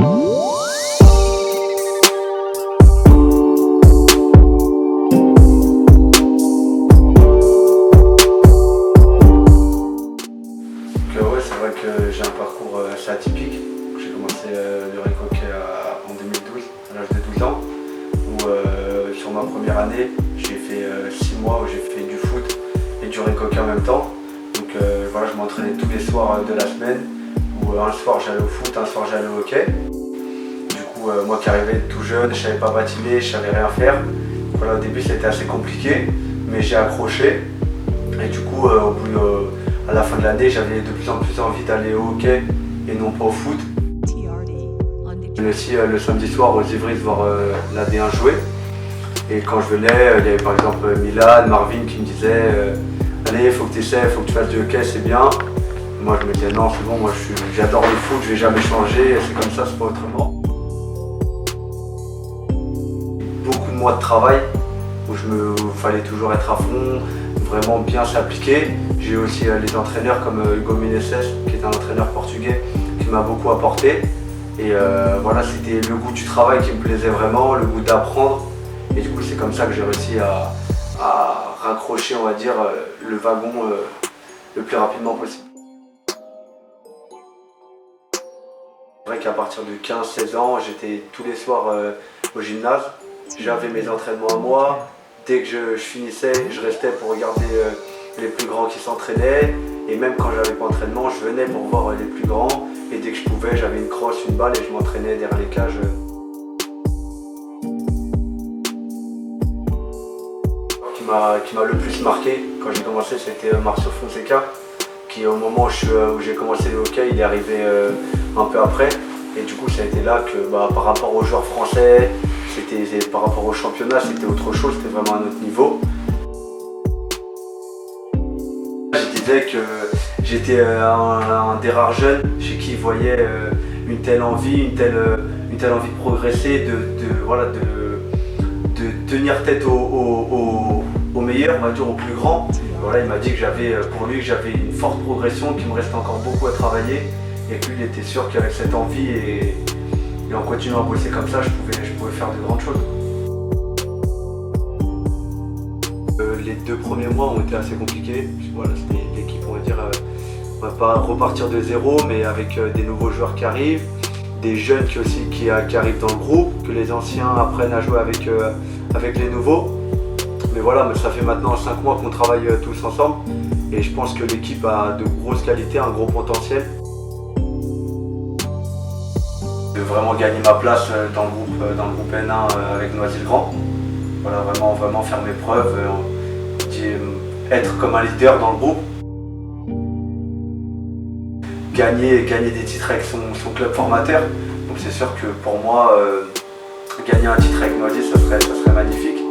C'est vrai que j'ai un parcours assez atypique. J'ai commencé le rink hockey en 2012, à l'âge de 12 ans, où sur ma première année, j'ai fait 6 mois où j'ai fait du foot et du rink hockey en même temps. Donc voilà, je m'entraînais tous les soirs de la semaine, où un soir j'allais au foot, un soir j'allais au hockey. Du coup, moi qui arrivais tout jeune, je savais pas patiner, je savais rien faire. Voilà, au début c'était assez compliqué, mais j'ai accroché. Et du coup, à la fin de l'année, j'avais de plus en plus envie d'aller au hockey et non pas au foot. Mais aussi le samedi soir aux Ivry voir la D1 jouer. Et quand je venais, il y avait par exemple Milan, Marvin qui me disaient allez, faut que tu essaies, faut que tu fasses du hockey, c'est bien. Et moi je me disais non, c'est bon, moi j'adore le foot, je vais jamais changer, c'est comme ça, c'est pas autrement. Beaucoup de mois de travail où il fallait toujours être à fond, vraiment bien s'appliquer. J'ai eu aussi les entraîneurs comme Hugo Meneses, qui est un entraîneur portugais, qui m'a beaucoup apporté. Et voilà, c'était le goût du travail qui me plaisait vraiment, le goût d'apprendre. Et du coup, c'est comme ça que j'ai réussi à raccrocher, on va dire, le wagon le plus rapidement possible. C'est vrai qu'à partir de 15-16 ans, j'étais tous les soirs au gymnase. J'avais mes entraînements à moi. Dès que je finissais, je restais pour regarder les plus grands qui s'entraînaient. Et même quand j'avais pas d'entraînement, je venais pour voir les plus grands. Et dès que je pouvais, j'avais une crosse, une balle et je m'entraînais derrière les cages. Qui m'a le plus marqué quand j'ai commencé, c'était Marcio Fonseca, qui au moment où j'ai commencé le hockey, il est arrivé un peu après. Et du coup, ça a été là que par rapport aux joueurs français, par rapport au championnat, c'était autre chose, c'était vraiment un autre niveau. Je disais que j'étais un des rares jeunes chez qui voyait une telle envie de progresser, de tenir tête au meilleur, on va dire au plus grand. Voilà, il m'a dit que pour lui, j'avais une forte progression, qu'il me restait encore beaucoup à travailler et que lui, il était sûr qu'avec cette envie et en continuant à bosser comme ça, je pouvais faire de grandes choses. Les 2 premiers mois ont été assez compliqués. Voilà, c'était l'équipe, on va dire, on va pas repartir de zéro, mais avec des nouveaux joueurs qui arrivent, des jeunes qui arrivent dans le groupe, que les anciens apprennent à jouer avec les nouveaux. Mais voilà, ça fait maintenant 5 mois qu'on travaille tous ensemble et je pense que l'équipe a de grosses qualités, un gros potentiel. De vraiment gagner ma place dans le groupe N1 avec Noisy-le-Grand. Voilà, vraiment faire mes preuves, être comme un leader dans le groupe. Gagner des titres avec son club formateur. Donc c'est sûr que pour moi, gagner un titre avec Noisy, ça serait magnifique.